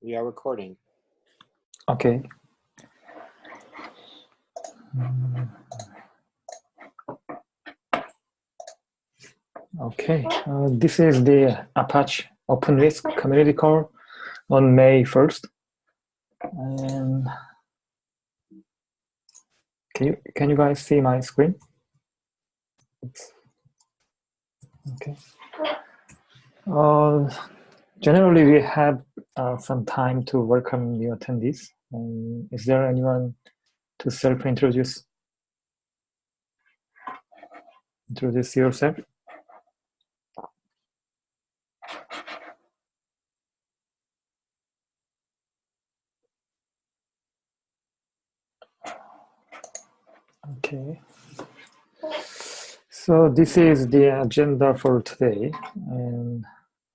We are recording. Okay. Okay. This is the Apache OpenWhisk community call on May 1st. And can you guys see my screen? Oops. Okay. Generally, we have some time to welcome new attendees. Is there anyone to self-introduce? Introduce yourself. Okay. So this is the agenda for today, and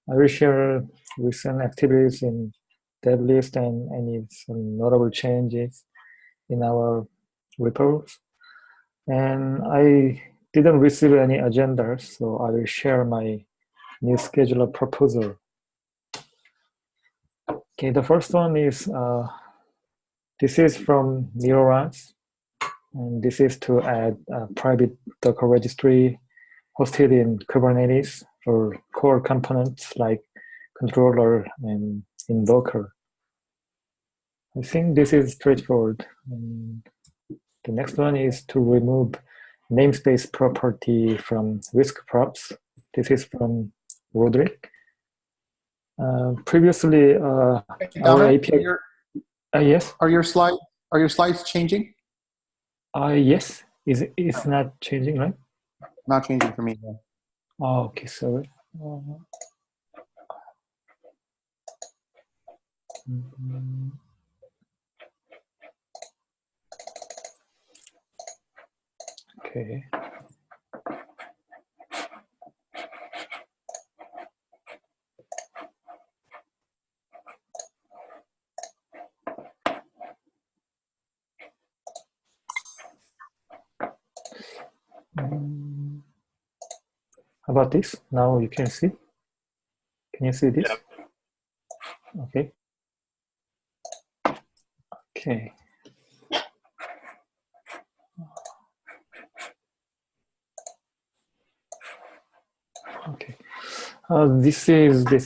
I will share recent activities in dev list and some notable changes in our reports. And I didn't receive any agendas, so I will share my new scheduler proposal. Okay, the first one is, this is from Neurons, and this is to add a private Docker registry hosted in Kubernetes for core components like controller and invoker. I think this is straightforward. The next one is to remove namespace property from Whisk props. This is from Roderick. Previously, our API. Yes. Are your slides changing? Yes. It's not changing, right? Not changing for me. No. Oh, okay. Sorry. Okay. How about this? Now you can see. Can you see this? Yep. Okay. Okay. Okay. This is the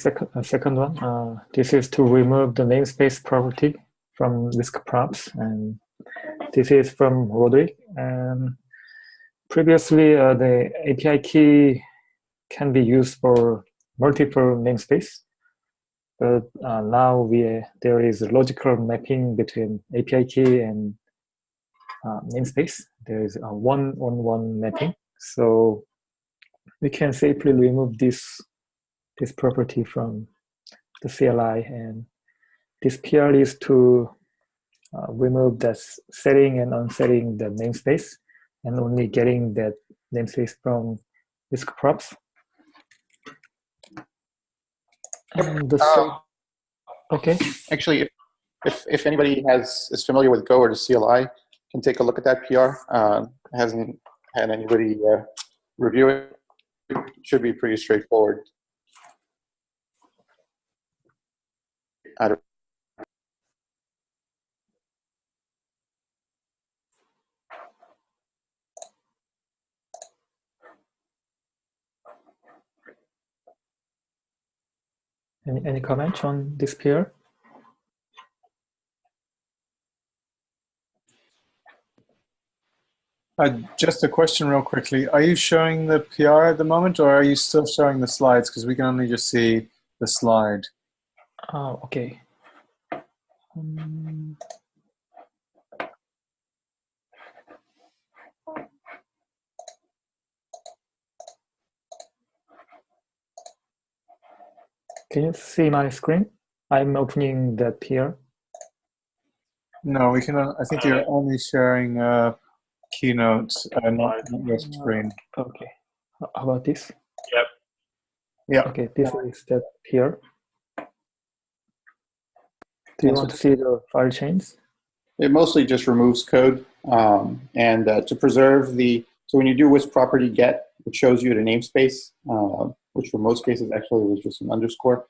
second one. This is to remove the namespace property from Whisk props, and this is from Roderick. And previously, the API key can be used for multiple namespace, but now there is a logical mapping between API key and namespace. There is a one-on-one mapping, so we can safely remove this property from the CLI, and this PR is to remove the setting and unsetting the namespace and only getting that namespace from Whisk props. And okay. Actually, if anybody is familiar with Go or the CLI, can take a look at that PR. Hasn't had anybody review it. It should be pretty straightforward. Any comments on this PR? Just a question real quickly. Are you showing the PR at the moment, or are you still showing the slides? Because we can only just see the slide. Oh, okay. Can you see my screen? I'm opening that PR. No, we can. I think you're only sharing Keynote, not your screen. Okay. How about this? Yep. Yeah. Okay, this is that PR. Do you want to see the file chains? It mostly just removes code, and to preserve so when you do Whisk property get, it shows you the namespace, which for most cases actually was just an underscore.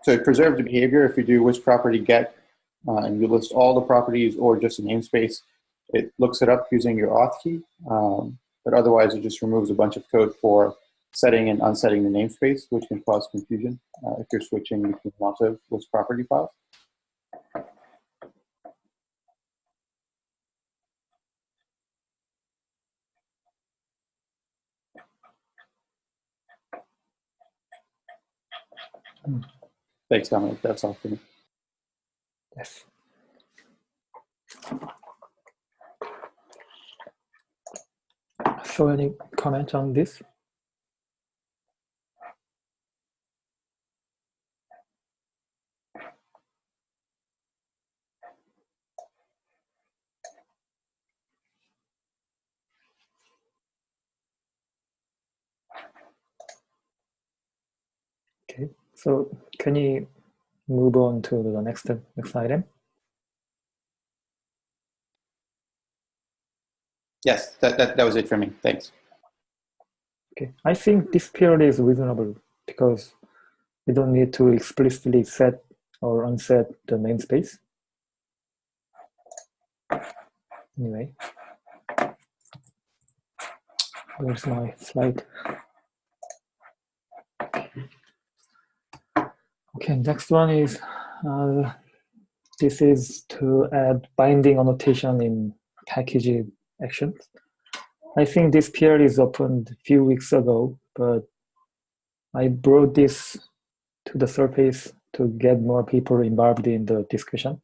to preserve the behavior, if you do whisk property get and you list all the properties or just a namespace, it looks it up using your auth key. But otherwise, it just removes a bunch of code for setting and unsetting the namespace, which can cause confusion if you're switching between lots of whisk property files. Thanks, Dominic. That's all for me. Yes. So any comment on this? Okay, so can you move on to the next item? Yes, that was it for me. Thanks. Okay, I think this period is reasonable because we don't need to explicitly set or unset the namespace. Anyway, where's my slide? Okay, next one is this is to add binding annotation in package actions. I think this PR is opened a few weeks ago, but I brought this to the surface to get more people involved in the discussion.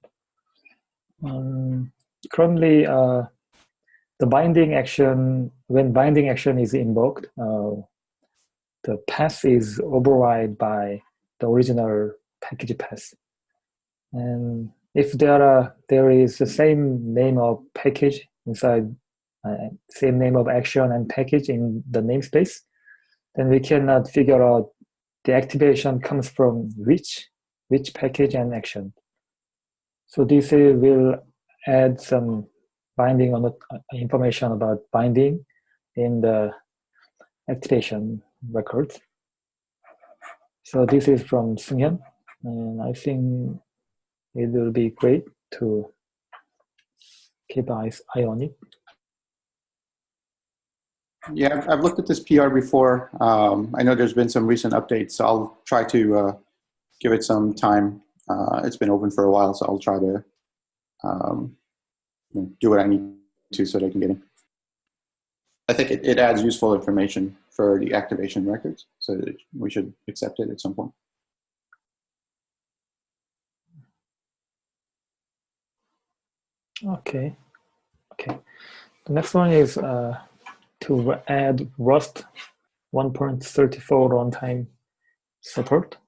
Currently, the binding action, when binding action is invoked, the path is override by the original package path. And if there is the same name of package inside, same name of action and package in the namespace, then we cannot figure out the activation comes from which package and action. So this will add some binding on the information about binding in the activation records. So this is from Sunghyun, and I think it will be great to keep an eye on it. Yeah, I've looked at this PR before. I know there's been some recent updates, so I'll try to give it some time. It's been open for a while, so I'll try to do what I need to so that I can get in. I think it adds useful information for the activation records, so we should accept it at some point. Okay. The next one is to add Rust 1.34 runtime support,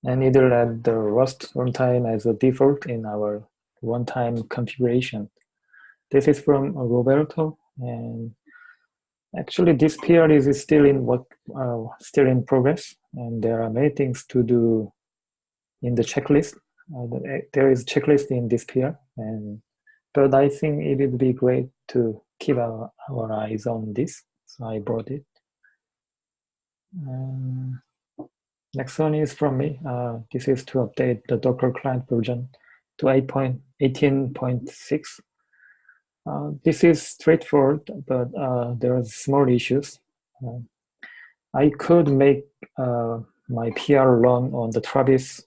and either add the Rust runtime as a default in our runtime configuration. This is from Roberto, and actually this PR is still in progress, and there are many things to do in the checklist. There is a checklist in this PR, but I think it would be great to keep our eyes on this, so I brought it. Next one is from me. This is to update the Docker client version to 18.6. This is straightforward, but there are small issues. I could make my PR run on the Travis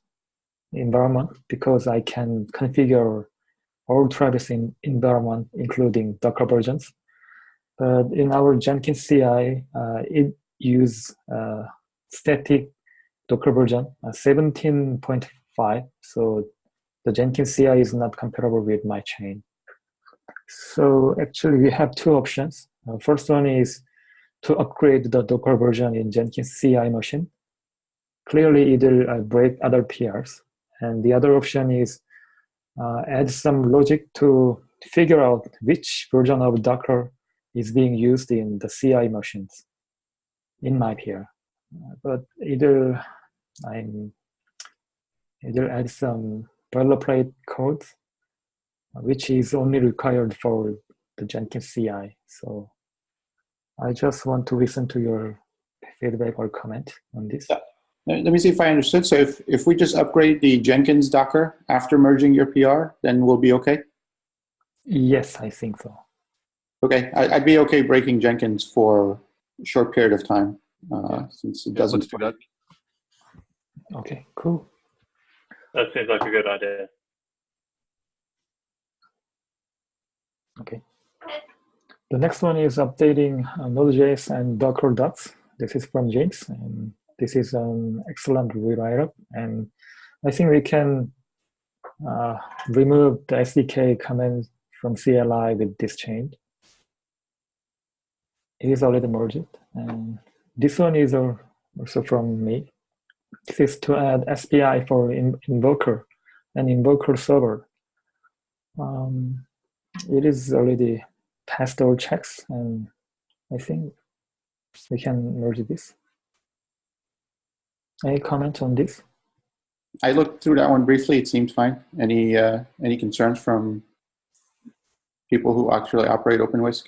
environment because I can configure all Travis environment, including Docker versions. But in our Jenkins CI, it uses static Docker version 17.5. So the Jenkins CI is not compatible with my chain. So actually we have two options. First one is to upgrade the Docker version in Jenkins CI machine. Clearly it will break other PRs. And the other option is add some logic to figure out which version of Docker is being used in the CI machines in my PR. But either add some boilerplate code, which is only required for the Jenkins CI. So I just want to listen to your feedback or comment on this. Yeah. Let me see if I understood. So if we just upgrade the Jenkins Docker after merging your PR, then we'll be okay? Yes, I think so. Okay, I'd be okay breaking Jenkins for a short period of time since it doesn't. Let's do that. Okay, cool. That seems like a good idea. Okay. The next one is updating Node.js and Docker docs. This is from James, and this is an excellent rewrite-up. And I think we can remove the SDK comments from CLI with this change. It is already merged. And this one is also from me. This is to add SPI for Invoker and Invoker server. It is already passed all checks, and I think we can merge this. Any comment on this? I looked through that one briefly. It seemed fine. Any concerns from people who actually operate OpenWhisk?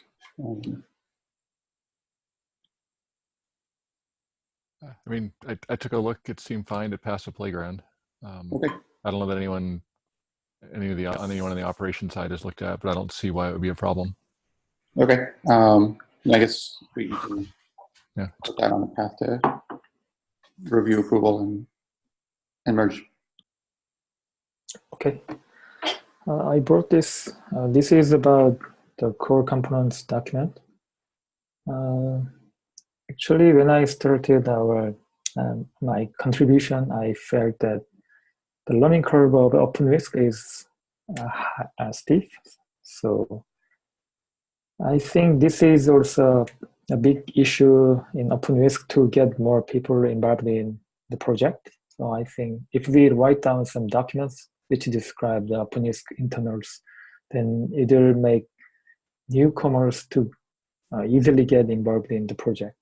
I mean, I took a look. It seemed fine. It passed the playground. Okay. I don't know that anyone on the operation side has looked at, but I don't see why it would be a problem. Okay. I guess we can put that on the path to review approval and merge. Okay. I brought this. This is about the core components document. Actually, when I started my contribution, I felt that the learning curve of OpenWhisk is steep. So I think this is also a big issue in OpenWhisk to get more people involved in the project. So I think if we write down some documents which describe the OpenWhisk internals, then it will make newcomers to easily get involved in the project.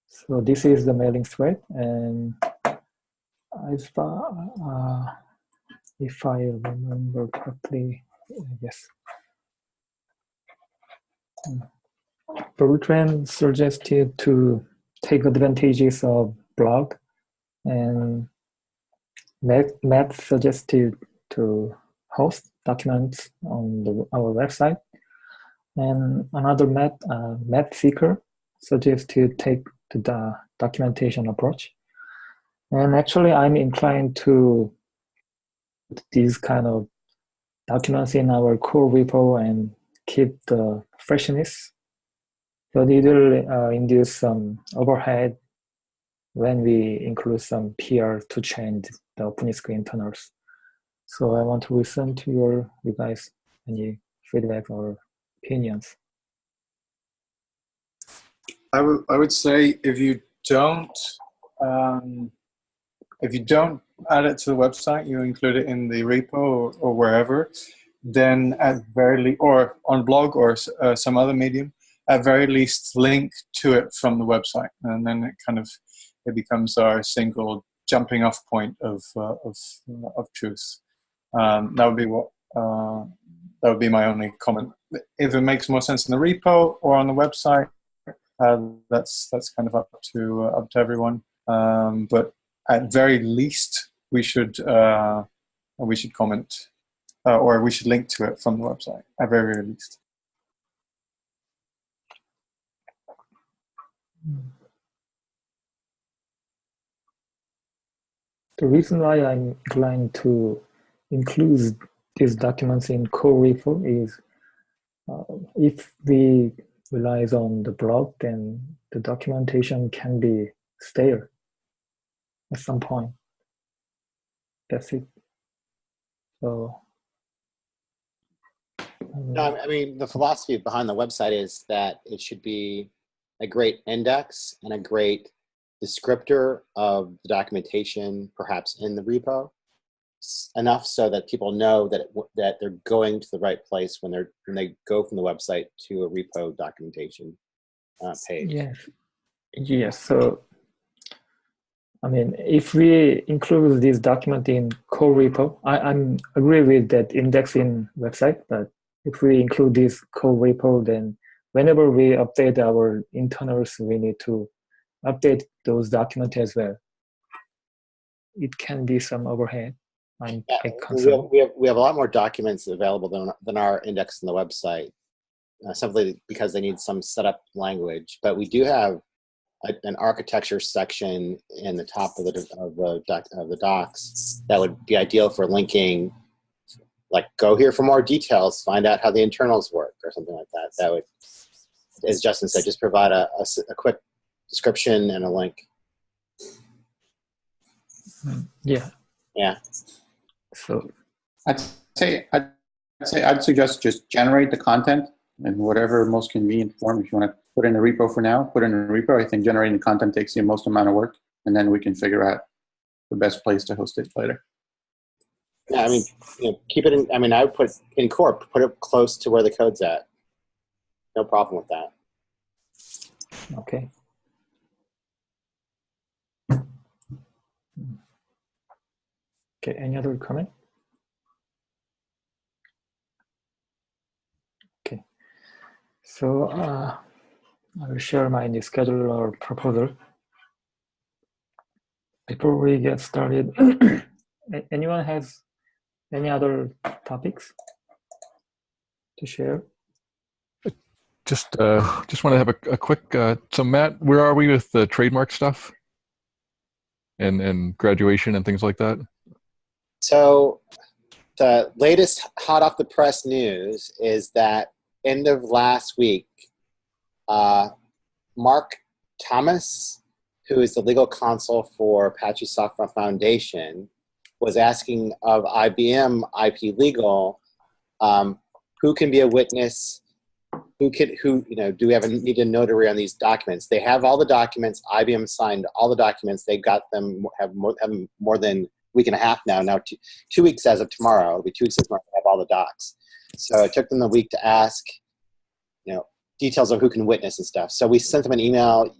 So this is the mailing thread, and if I remember correctly, yes. Bertrand suggested to take advantages of blog, and Matt suggested to host documents on our website, and another Matt Seeker suggested to take the documentation approach. And actually, I'm inclined to put these kind of documents in our core repo and keep the freshness. But it will induce some overhead when we include some PR to change the OpenWhisk internals. So I want to listen to you guys, any feedback or opinions. I would say if you don't add it to the website, you include it in the repo or wherever, then at very least, or on blog or some other medium, at very least link to it from the website, and then it becomes our single jumping off point of truth. That would be my only comment. If it makes more sense in the repo or on the website, that's kind of up to everyone. But at very least, we should comment or we should link to it from the website at very least. The reason why I'm inclined to include these documents in core repo is if we rely on the blog, then the documentation can be stale at some point. That's it. So, no, I mean, the philosophy behind the website is that it should be a great index and a great descriptor of the documentation, perhaps in the repo, enough so that people know that that they're going to the right place when they go from the website to a repo documentation page. Yes. So, I mean, if we include this document in core repo, I'm agree with that indexing website, but if we include this core repo, then whenever we update our internals, we need to update those documents as well. it can be some overhead. I'm Yeah, quite we concerned. have a lot more documents available than our index on the website, simply because they need some setup language. But we do have an architecture section in the top of the docs that would be ideal for linking. Like, go here for more details, find out how the internals work, or something like that. That would, as Justin said, just provide a quick description and a link. Yeah. Yeah. So I'd I'd suggest just generate the content in whatever most convenient form. If you want to put in a repo for now, put in a repo. I think generating the content takes the most amount of work, and then we can figure out the best place to host it later. Yeah, I mean, keep it in. I mean, I would put in corp, put it close to where the code's at. No problem with that. okay. Okay. Any other comment? Okay. So I will share my new schedule or proposal. Before we get started, anyone has any other topics to share? Just want to have a quick. So Matt, where are we with the trademark stuff and graduation and things like that? So the latest hot off the press news is that end of last week, Mark Thomas, who is the legal counsel for Apache Software Foundation, was asking of IBM IP Legal, who can be a witness, do we need a notary on these documents? They have all the documents. IBM signed all the documents. They've got them, have more than a week and a half now. Now 2 weeks as of tomorrow. It'll be 2 weeks as tomorrow to have all the docs. So it took them a week to ask, details of who can witness and stuff. So we sent them an email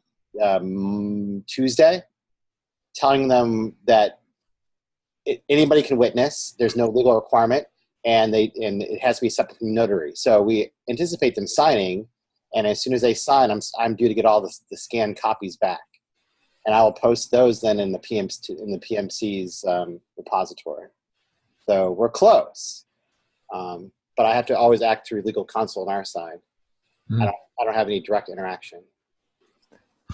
Tuesday telling them that anybody can witness. There's no legal requirement, and it has to be separate from notary. So we anticipate them signing, and as soon as they sign, I'm due to get all the scanned copies back, and I will post those then in the PMC's repository. So we're close, but I have to always act through legal counsel on our side. I don't have any direct interaction.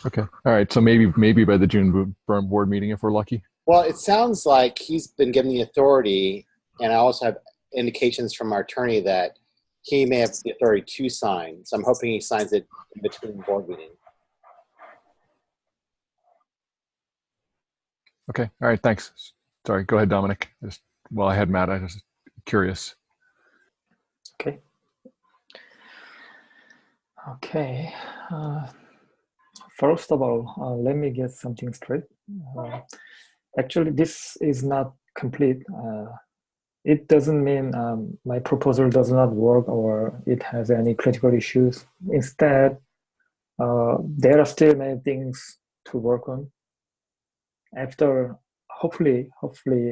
Okay. All right. So maybe by the June board meeting, if we're lucky. Well, it sounds like he's been given the authority, and I also have indications from our attorney that he may have the authority to sign. So I'm hoping he signs it in between board meetings. Okay. All right. Thanks. Sorry. Go ahead, Dominic. I had Matt. I was curious. Okay. Okay. First of all, let me get something straight. Actually, this is not complete. It doesn't mean my proposal does not work or it has any critical issues. Instead, there are still many things to work on. After, hopefully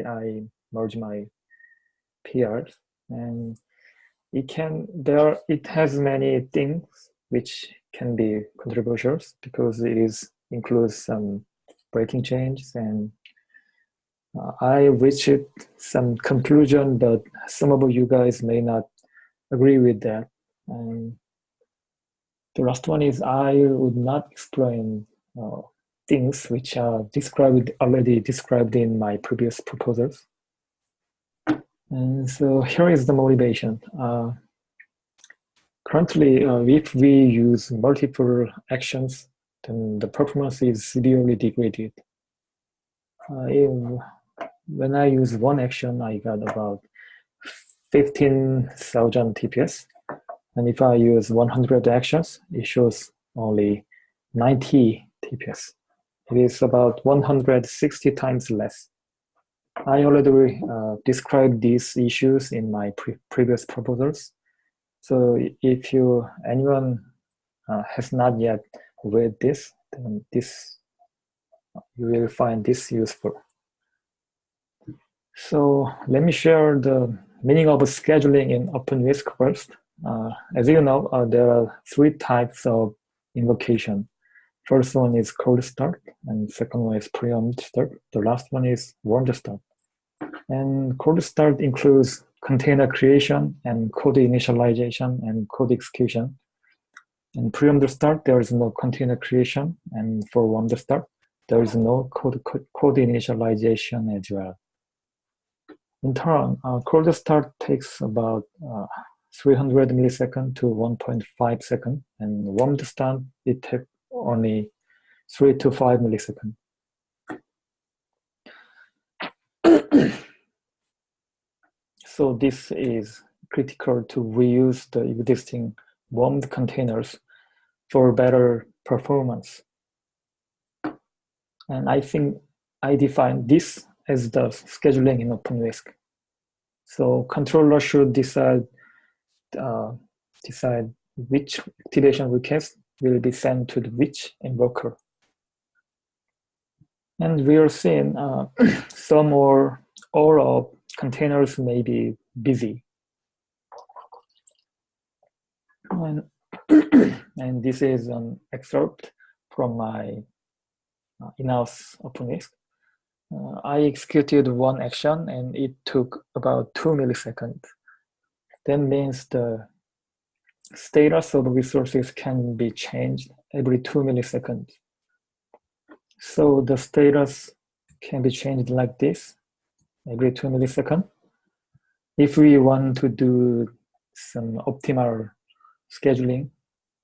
I merge my PRs, and it has many things which can be controversials because it includes some breaking changes, and I reached some conclusion, but some of you guys may not agree with that. And the last one is I would not explain things which are already described in my previous proposals. And so here is the motivation. Currently, if we use multiple actions, then the performance is severely degraded. When I use one action, I got about 15,000 TPS. And if I use 100 actions, it shows only 90 TPS. It is about 160 times less. I already described these issues in my previous proposals. So if anyone has not yet read this, then you will find this useful. So let me share the meaning of scheduling in OpenWhisk first. As you know, there are 3 types of invocation. First one is cold start, and second one is preempt start. The last one is warm start. And cold start includes container creation and code initialization and code execution. And preempt start, there is no container creation, and for warm start, there is no code initialization as well. In turn, cold start takes about 300 milliseconds to 1.5 seconds, and warm start, it takes only 3 to 5 milliseconds. So this is critical to reuse the existing warmed containers for better performance. And I think I define this as the scheduling in OpenWhisk. So controller should decide which activation request will be sent to which invoker. And we are seeing some or all of containers may be busy. And this is an excerpt from my in-house OpenWhisk. I executed one action and it took about 2 milliseconds. That means the status of resources can be changed every 2 milliseconds. So the status can be changed like this every 2 milliseconds. If we want to do some optimal scheduling,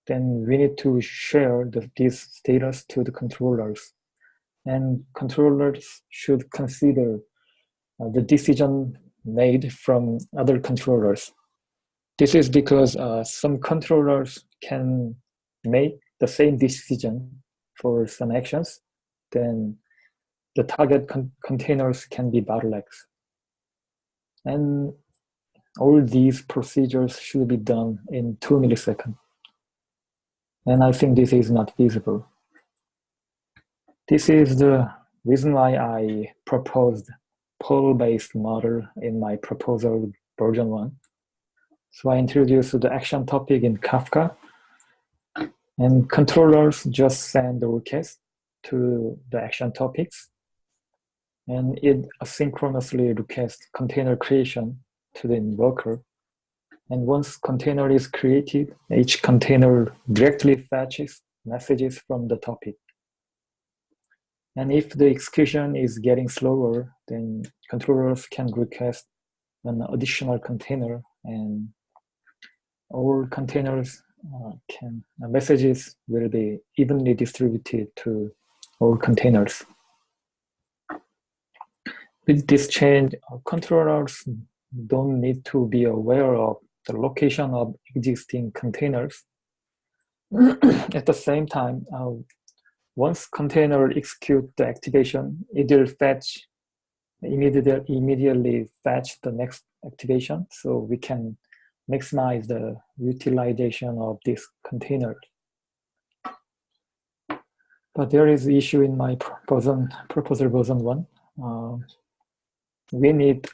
then we need to share this status to the controllers. And controllers should consider the decision made from other controllers. This is because some controllers can make the same decision for some actions, then the target containers can be bottlenecks. And all these procedures should be done in 2 milliseconds. And I think this is not feasible. This is the reason why I proposed poll-based model in my proposal version 1. So I introduced the action topic in Kafka, and controllers just send the request to the action topics, and it asynchronously requests container creation to the invoker. And once container is created, each container directly fetches messages from the topic. And if the execution is getting slower, then controllers can request an additional container, and all containers messages will be evenly distributed to all containers. With this change, controllers don't need to be aware of the location of existing containers. At the same time, once container execute the activation, it will immediately fetch the next activation, so we can maximize the utilization of this container. But there is an issue in my proposal version 1. We need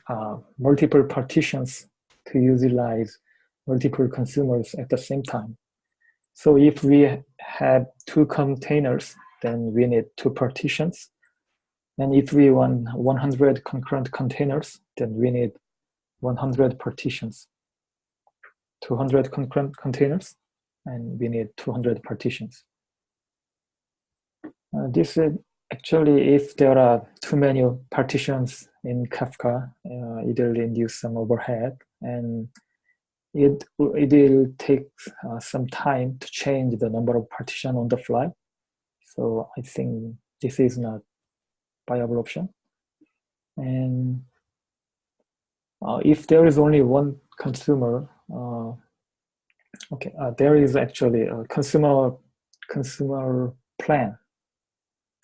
multiple partitions to utilize multiple consumers at the same time. So if we have 2 containers, then we need 2 partitions. And if we want 100 concurrent containers, then we need 100 partitions. 200 concurrent containers, and we need 200 partitions. This is actually, if there are too many partitions in Kafka, it will induce some overhead, and it will take some time to change the number of partitions on the fly. So I think this is not a viable option. And if there is only one consumer, there is actually a consumer plan.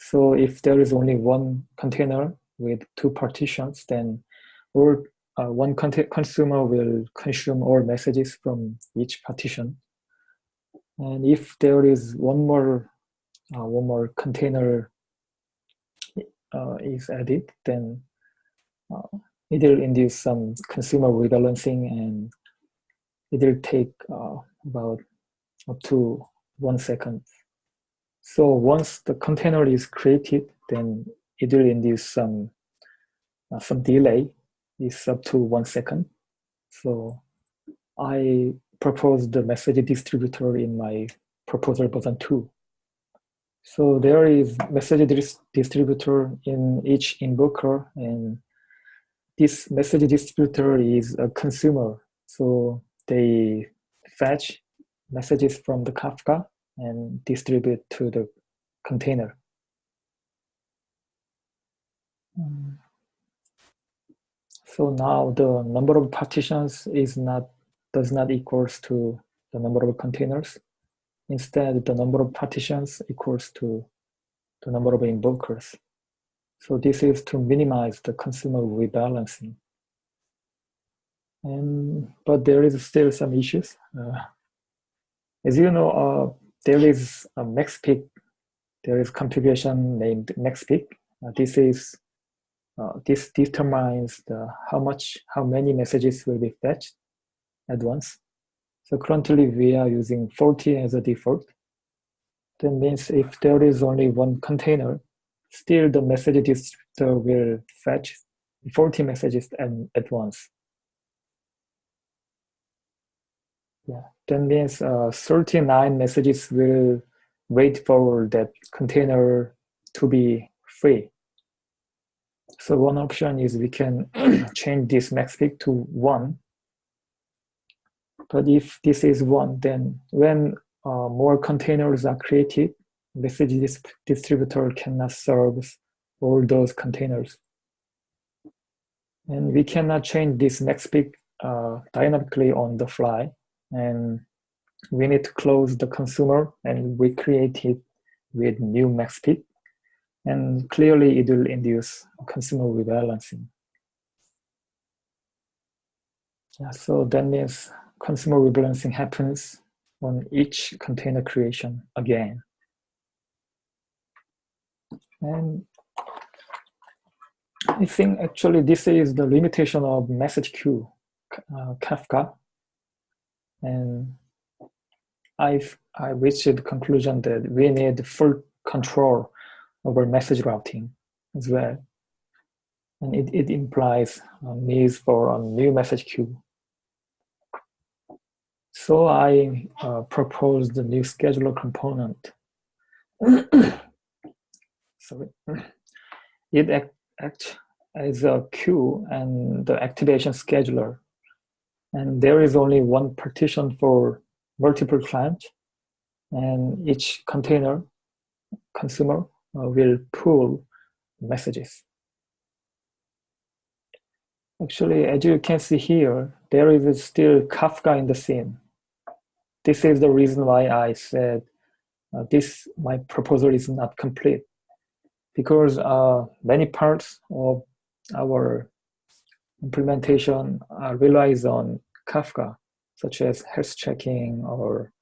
So if there is only one container with 2 partitions, then one consumer will consume all messages from each partition. And if there is one more container is added, then it will induce some consumer rebalancing, and it will take about up to 1 second. So once the container is created, then it will induce some delay. It's up to 1 second. So I proposed the message distributor in my proposal version 2. So there is message distributor in each invoker, and this message distributor is a consumer. So they fetch messages from the Kafka and distribute to the container. So now the number of partitions does not equals to the number of containers. Instead, the number of partitions equals to the number of invokers. So this is to minimize the consumer rebalancing. But there is still some issues. As you know, there is a max peak. There is configuration named max peak. This determines how many messages will be fetched at once. So currently we are using 40 as a default. That means if there is only one container, still the message distributor will fetch 40 messages at once. Yeah, that means 39 messages will wait for that container to be free. So one option is we can change this max peak to 1. But if this is 1, then when more containers are created, message distributor cannot serve all those containers. And we cannot change this max peak dynamically on the fly. And we need to close the consumer and recreate it with new max peak. And clearly it will induce consumer rebalancing. Yeah, so that means consumer rebalancing happens on each container creation again. And I think actually this is the limitation of message queue, Kafka. And I reached the conclusion that we need full control over message routing as well. And it implies needs for a new message queue. So I proposed the new scheduler component. So it acts as a queue and the activation scheduler. And there is only one partition for multiple clients, and each container consumer will pull messages. Actually, as you can see here, there is still Kafka in the scene. This is the reason why I said my proposal is not complete, because many parts of our implementation relies on Kafka, such as health checking or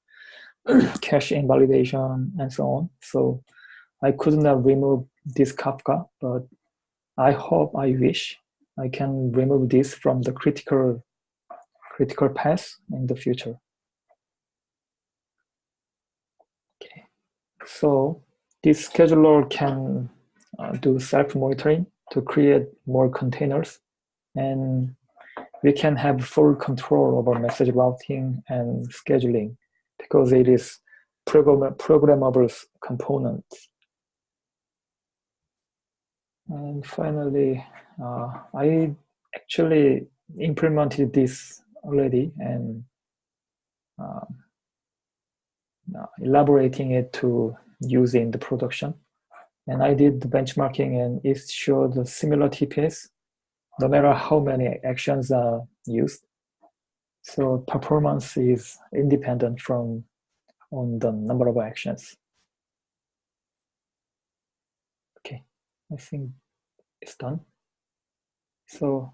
cache invalidation and so on. So I could not remove this Kafka, but I wish I can remove this from the critical path in the future. Okay, so this scheduler can do self-monitoring to create more containers, and we can have full control over message routing and scheduling because it is programmable components. And finally, I actually implemented this already and elaborating it to use in the production. And I did the benchmarking, and it showed a similar TPS no matter how many actions are used. So performance is independent on the number of actions. Okay, I think it's done. So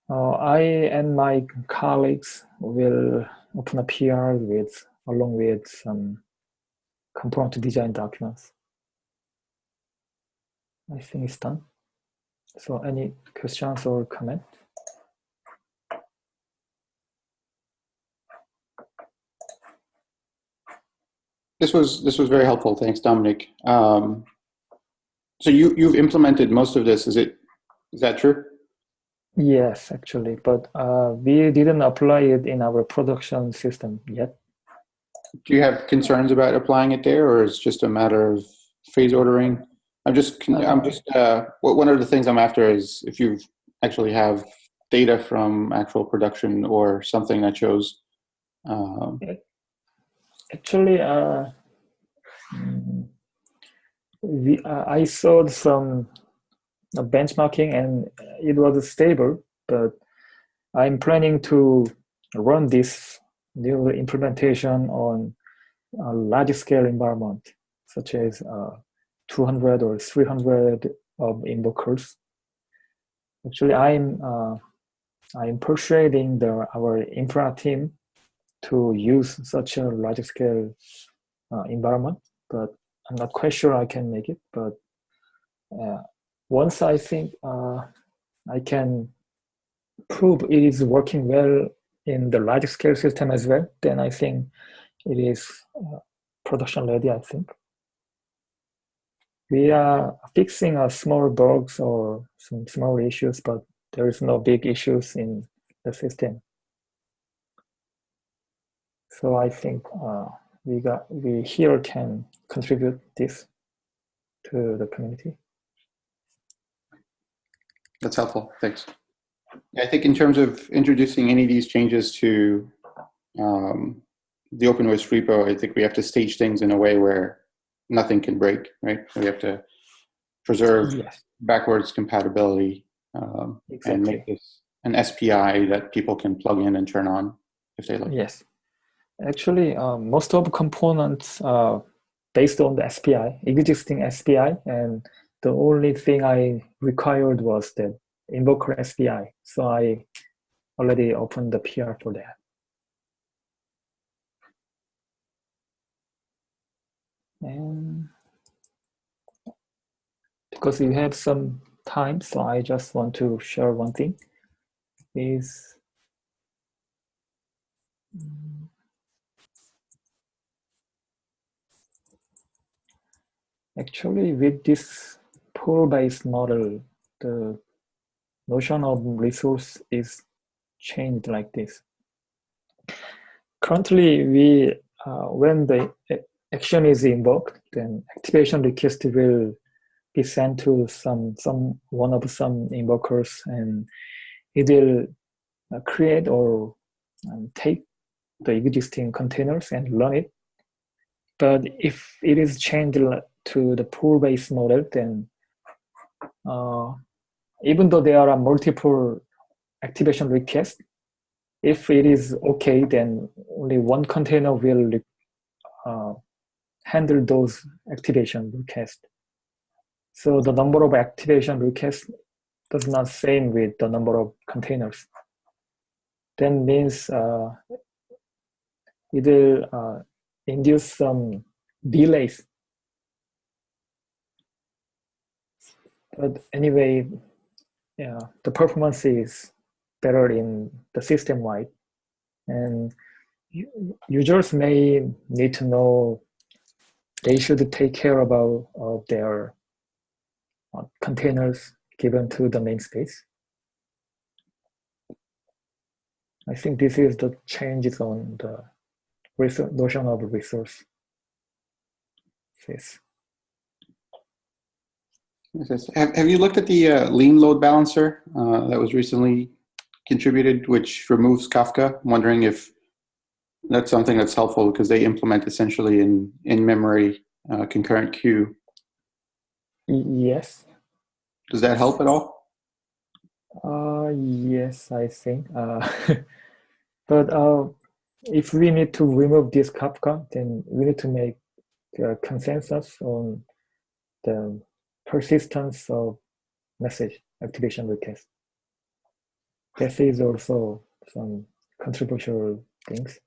I and my colleagues will open a PR along with some component design documents. I think it's done. So any questions or comment? This was very helpful. Thanks, Dominic. So you've implemented most of this. Is that true? Yes, actually, but we didn't apply it in our production system yet. Do you have concerns about applying it there, or is it just a matter of phase ordering? One of the things I'm after is if you actually have data from actual production or something that shows. Actually, I saw some benchmarking and it was stable, but I'm planning to run this new implementation on a large scale environment, such as 200 or 300 of invokers. Actually, I'm persuading our infra team to use such a large scale environment, but I'm not quite sure I can make it. But once I think I can prove it is working well in the large scale system as well, then I think it is production ready, I think. We are fixing small bugs or some small issues, but there is no big issues in the system. So I think we here can contribute this to the community. That's helpful. Thanks. I think in terms of introducing any of these changes to the OpenWhisk repo, I think we have to stage things in a way where nothing can break, right? We have to preserve backwards compatibility and make this an SPI that people can plug in and turn on if they like. Yes. Actually, most of the components are based on the SPI, existing SPI, and the only thing I required was the invoker SPI. So I already opened the PR for that. And because we have some time, so I just want to share one thing. Is actually with this pool-based model, the notion of resource is changed like this. Currently, we when the action is invoked, then activation request will be sent to one of some invokers, and it will create or take the existing containers and run it. But if it is changed to the pool-based model, then even though there are multiple activation requests, if it is okay, then only one container will handle those activation requests. So the number of activation requests does not same with the number of containers. Then means it will induce some delays. But anyway, the performance is better in the system-wide. And users may need to know they should take care of their containers given to the namespace. I think this is the changes on the notion of resource. Yes. Have you looked at the lean load balancer that was recently contributed, which removes Kafka? I'm wondering if that's something that's helpful because they implement essentially in memory concurrent queue. Yes. Does that help at all? Yes, I think. But if we need to remove this Kafka, then we need to make a consensus on the persistence of message activation request. This is also some controversial things.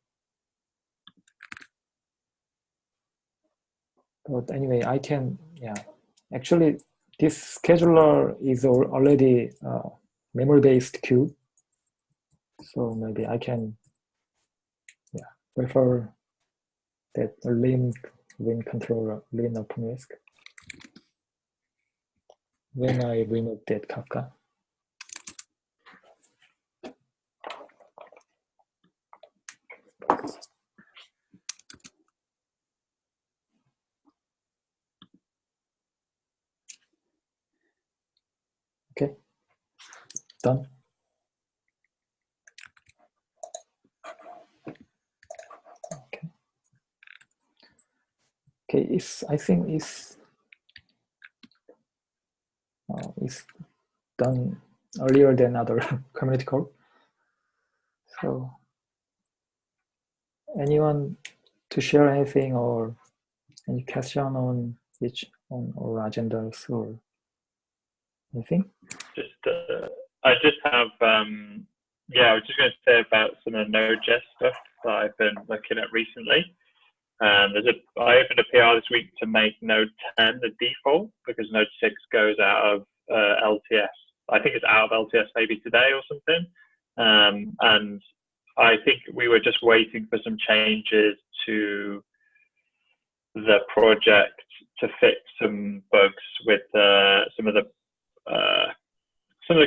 But anyway, I can, actually this scheduler is already memory-based queue. So maybe I can refer that link Win controller, Win OpenWhisk. When I remove that Kafka. Okay, done. Okay, I think it's done earlier than other community code. So anyone to share anything or any question on or agendas or anything? I just have I was just going to say about some of the Node.js stuff that I've been looking at recently. I opened a PR this week to make Node 10 the default because Node 6 goes out of LTS. I think it's out of LTS maybe today or something. And I think we were just waiting for some changes to the project to fix some bugs with some of the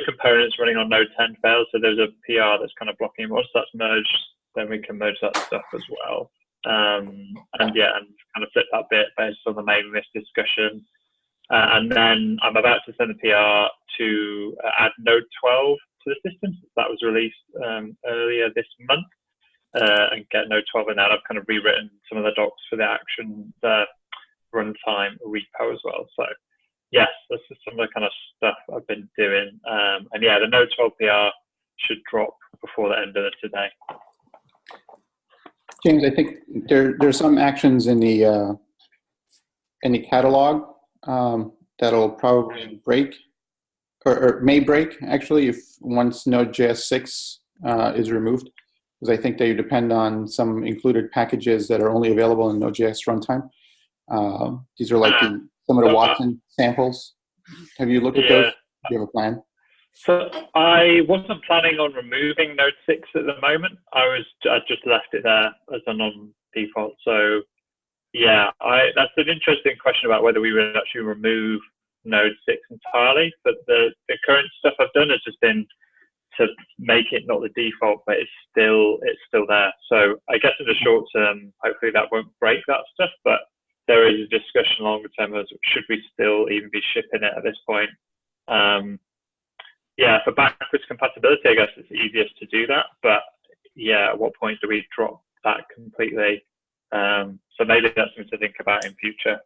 components running on Node 10 failed. So there's a PR that's kind of blocking. Once that's merged, then we can merge that stuff as well. And kind of flip that bit based on the main list discussion. And then I'm about to send a PR to add Node 12 to the system. That was released earlier this month, and get Node 12 in that. I've kind of rewritten some of the docs for the action, the runtime repo as well. So yes, this is some of the kind of stuff I've been doing. The Node 12 PR should drop before the end of today. James, I think there's some actions in the catalog that'll probably break or may break actually if once Node.js 6 is removed, because I think they depend on some included packages that are only available in Node.js runtime. These are like some of the Watson samples. Have you looked at those? Do you have a plan? So I wasn't planning on removing Node 6 at the moment. I just left it there as a non-default. So yeah, that's an interesting question about whether we would actually remove Node 6 entirely. But the current stuff I've done has just been to make it not the default, but it's still there. So I guess in the short term, hopefully that won't break that stuff. But there is a discussion longer term as should we still even be shipping it at this point. For backwards compatibility, I guess it's easiest to do that. But yeah, at what point do we drop that completely? So maybe that's something to think about in future.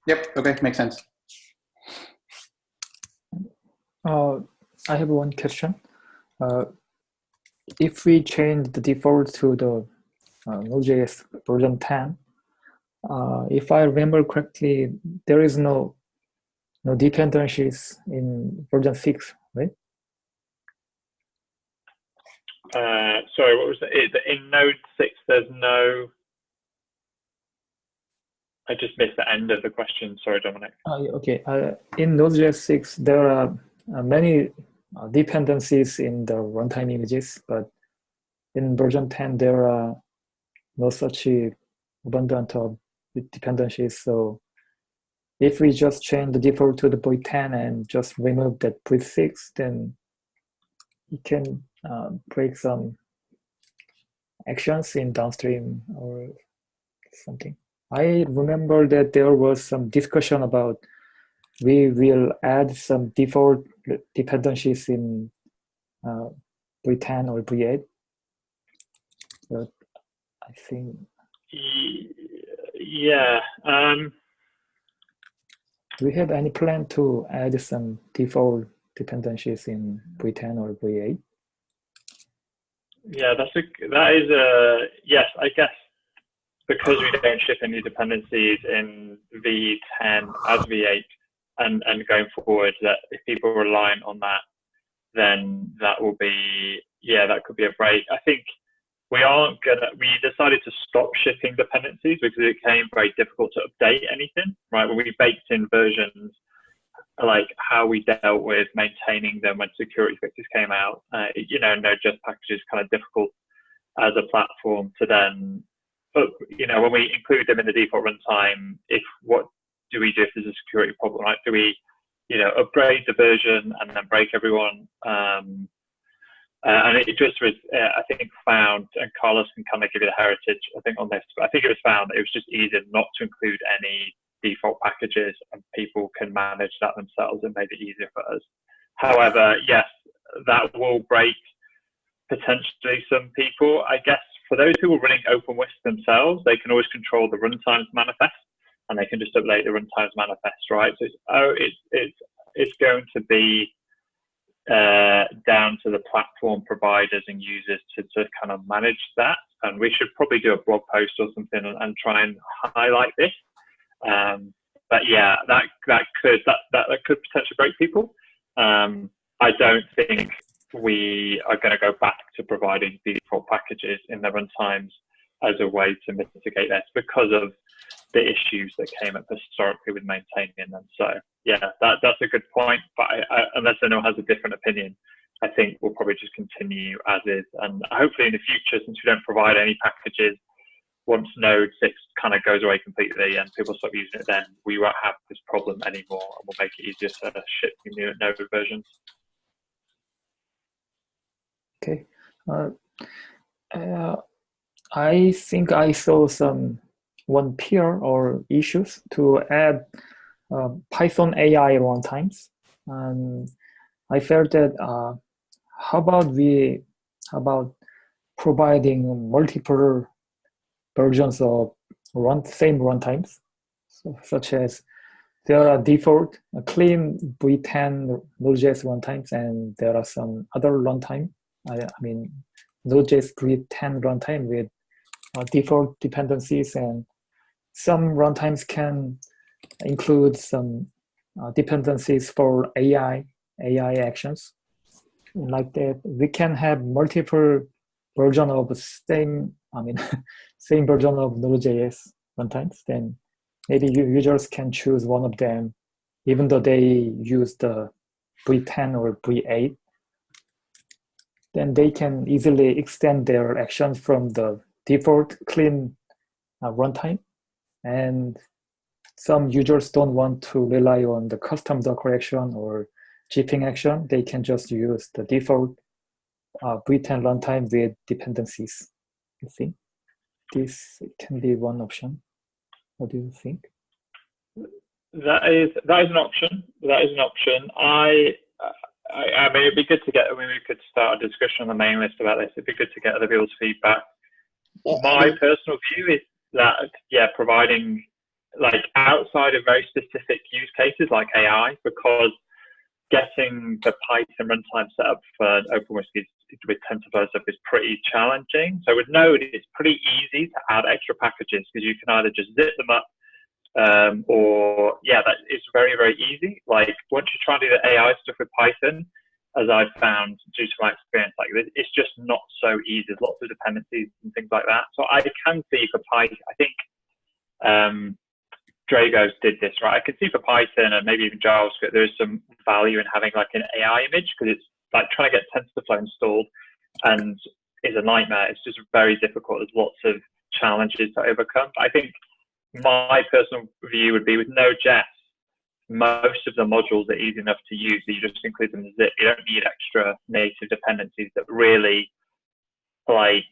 Yep. Okay. Makes sense. I have one question. If we change the default to the Node.js version 10, if I remember correctly, there is no dependencies in version 6, right? Sorry, what was it? In Node 6, there's no... I just missed the end of the question. Sorry, Dominic. Okay. In Node.js 6, there are many dependencies in the runtime images, but in version 10, there are no such abundant of dependencies. So if we just change the default to the void 10 and just remove that void 6, then it can break some actions in downstream or something. I remember that there was some discussion about we will add some default dependencies in V10 or V8. But I think... Yeah. Do we have any plan to add some default dependencies in V10 or V8? Yeah, that is a yes. I guess because we don't ship any dependencies in V10 as V8, and going forward, that if people are reliant on that, then that will be that could be a break. I think we decided to stop shipping dependencies because it became very difficult to update anything. Right, when we baked in versions, like how we dealt with maintaining them when security fixes came out. Node.js package is kind of difficult as a platform to then when we include them in the default runtime, what do we do if there's a security problem, right? Do we, upgrade the version and then break everyone? And it just was, I think, found, and Carlos can kind of give you the heritage, I think, on this, but I think it was found that it was just easier not to include any default packages, and people can manage that themselves, and made it easier for us. However, yes, that will break potentially some people. I guess for those who are running OpenWhisk themselves, they can always control the runtimes manifest, and they can just update the runtimes manifest, right? So it's going to be down to the platform providers and users to kind of manage that. And we should probably do a blog post or something and try and highlight this. But yeah, that could potentially break people. I don't think we are going to go back to providing default packages in the runtimes as a way to mitigate this, because of the issues that came up historically with maintaining them. So yeah, that's a good point. But unless anyone has a different opinion, I think we'll probably just continue as is. And hopefully in the future, since we don't provide any packages, once Node 6 kind of goes away completely and people stop using it, then we won't have this problem anymore, and we'll make it easier to ship new Node versions. Okay. I think I saw one PR or issues to add Python AI runtimes, and I felt that how about providing multiple versions of same runtimes, such as there are default clean V10 Node.js runtimes, and there are some other runtime. I mean Node.js V10 runtime with default dependencies, and some runtimes can include some dependencies for AI actions. Like that, we can have multiple version of same version of Node.js runtimes. Then maybe users can choose one of them, even though they use the V10 or V8. Then they can easily extend their actions from the default clean runtime. And some users don't want to rely on the custom Docker action or gping action. They can just use the default V10 runtime with dependencies. I think this can be one option. What do you think? That is an option. That is an option. I mean, it'd be good to get. I mean, we could start a discussion on the main list about this. It'd be good to get other people's feedback. My personal view is that, yeah, providing, like, outside of very specific use cases like AI, because getting the Python runtime set up for OpenWhisk with TensorFlow stuff is pretty challenging. So with Node, it's pretty easy to add extra packages, because you can either just zip them up, or yeah, that it's very, very easy. Like, once you try and do the AI stuff with Python, as I've found due to my experience, like, it's just not so easy. There's lots of dependencies and things like that. So I can see for Python, I think Dragos did this, right? I can see for Python and maybe even JavaScript, there is some value in having like an AI image, because it's like trying to get TensorFlow installed and is a nightmare. It's just very difficult. There's lots of challenges to overcome. I think my personal view would be with Node.js, most of the modules are easy enough to use. You just include them as zip. You don't need extra native dependencies that really, like,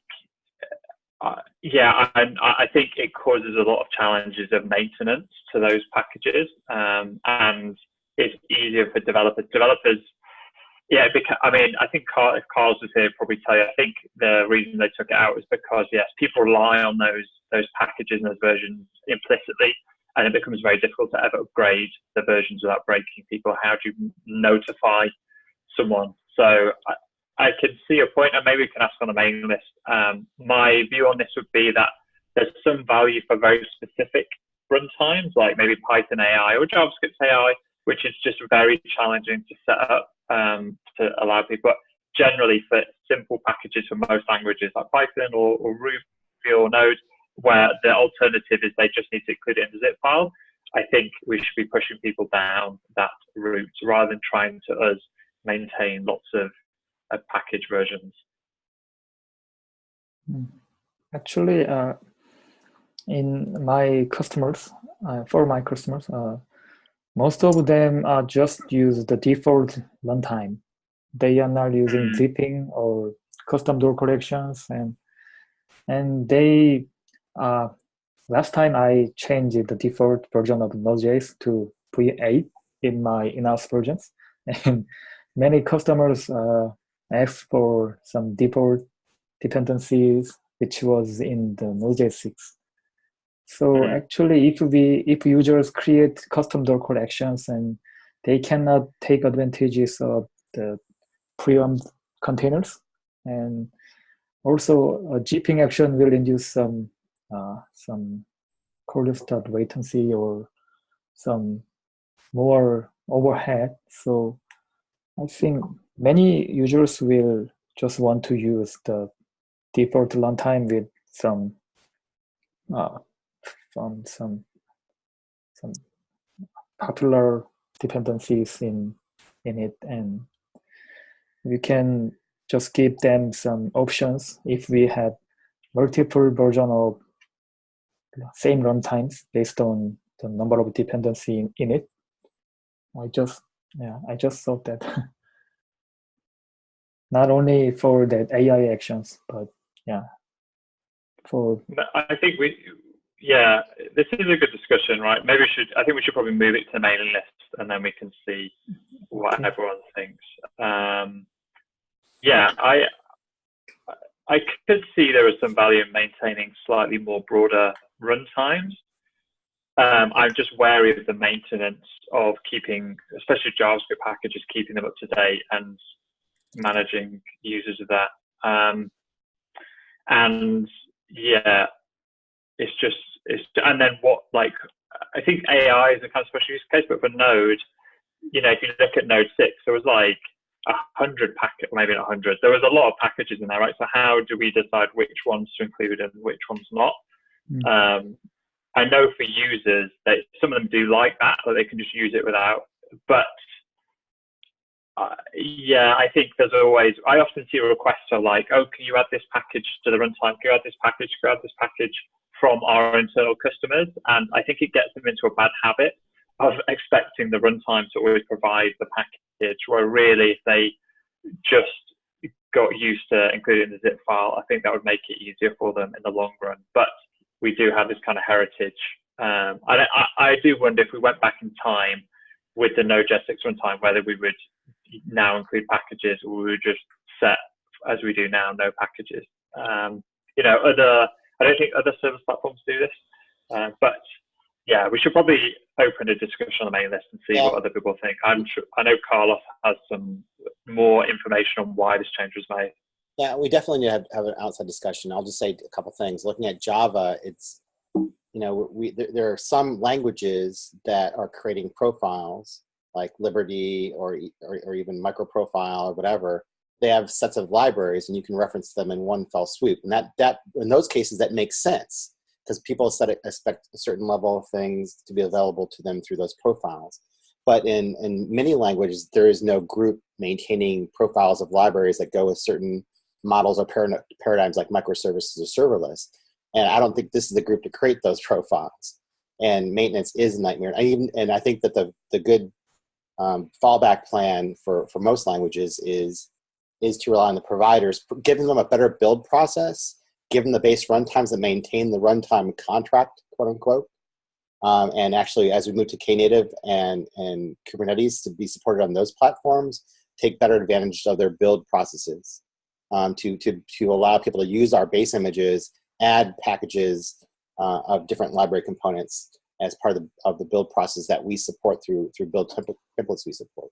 yeah, I think it causes a lot of challenges of maintenance to those packages, and it's easier for developers. Yeah, I mean, I think if Carlos was here, probably tell you, I think the reason they took it out is because, yes, people rely on those packages and those versions implicitly, and it becomes very difficult to ever upgrade the versions without breaking people. How do you notify someone? So I can see your point, and maybe we can ask on the main list. My view on this would be that there's some value for very specific runtimes, like maybe Python AI or JavaScript AI, which is just very challenging to set up to allow people. But generally, for simple packages for most languages like Python or Ruby or Node, where the alternative is they just need to include it in the zip file, I think we should be pushing people down that route rather than trying to us maintain lots of package versions. Actually, in my customers, for my customers, most of them are just use the default runtime. They are not using zipping or custom door collections, and they last time I changed the default version of Node.js to V8 in my in-house versions, and many customers ask for some default dependencies which was in the Node.js 6. So actually, if users create custom door collections and they cannot take advantages of the pre-warmed containers, and also a zipping action will induce some cold start latency or some more overhead. So I think many users will just want to use the default runtime with some popular dependencies in it, and we can just give them some options if we have multiple version of same runtimes based on the number of dependency in it. I just thought that not only for that AI actions, but for. I think this is a good discussion, right? I think we should probably move it to the mailing list, and then we can see what everyone thinks. I could see there is some value in maintaining slightly more broader runtimes. I'm just wary of the maintenance of keeping, especially JavaScript packages, keeping them up to date and managing users of that. And then I think AI is a kind of special use case, but for Node, if you look at Node 6, there was like 100 packets, maybe not 100. There was a lot of packages in there, right? So how do we decide which ones to include and which ones not? I know for users that some of them do like that, or they can just use it without. But I think I often see requests are like, oh, can you add this package to the runtime? Can you add this package? Can you add this package from our internal customers? And I think it gets them into a bad habit of expecting the runtime to always provide the package, where really if they just got used to including the zip file, I think that would make it easier for them in the long run. But we do have this kind of heritage. I do wonder if we went back in time with the Node.js 6 runtime, whether we would now include packages or we would just set, as we do now, no packages. I don't think other service platforms do this, but we should probably open a discussion on the main list and see what other people think. I know Carlos has some more information on why this change was made. Yeah, we definitely need to have an outside discussion. I'll just say a couple things. Looking at Java, it's, there are some languages that are creating profiles like Liberty or even microprofile or whatever. They have sets of libraries and you can reference them in one fell swoop. And that in those cases, that makes sense because people expect a certain level of things to be available to them through those profiles. But in many languages, there is no group maintaining profiles of libraries that go with certain models or paradigms like microservices or serverless. And I don't think this is the group to create those profiles. And maintenance is a nightmare. And I think that the good fallback plan for most languages is to rely on the providers, giving them a better build process, give them the base runtimes that maintain the runtime contract, quote unquote. And actually, as we move to Knative and Kubernetes to be supported on those platforms, take better advantage of their build processes to allow people to use our base images, add packages of different library components as part of the build process that we support through build templates we support.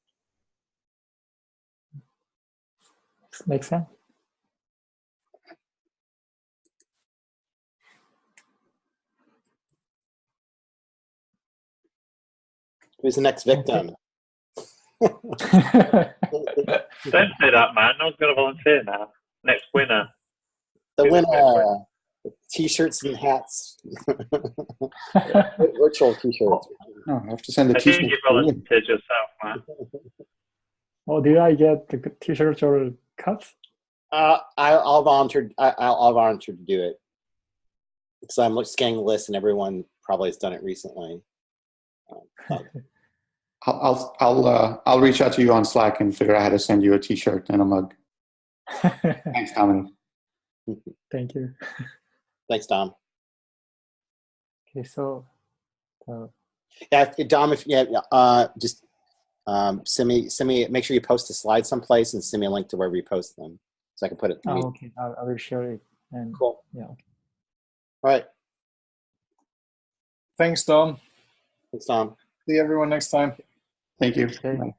Makes sense. Who's the next victim? Don't say that, man. No one's going to volunteer now. Next winner. The winner. T-shirts and hats. Virtual T-shirts. Oh, I have to send a I T-shirt. think you volunteered yourself, man. Oh, did I get the T-shirts or cups? I'll volunteer. I'll volunteer to do it. So I'm scanning the list, and everyone probably has done it recently. I'll reach out to you on Slack and figure out how to send you a T-shirt and a mug. Thanks, Dominic. Thank you. Thanks, Dom. Okay, so Yeah, Dom, if just send me. Make sure you post the slides someplace and send me a link to wherever you post them, so I can put it. okay, I will share it. And Cool. yeah. Okay. All right. Thanks, Dom. Thanks, Dom. See everyone next time. Thank you. Okay. Bye.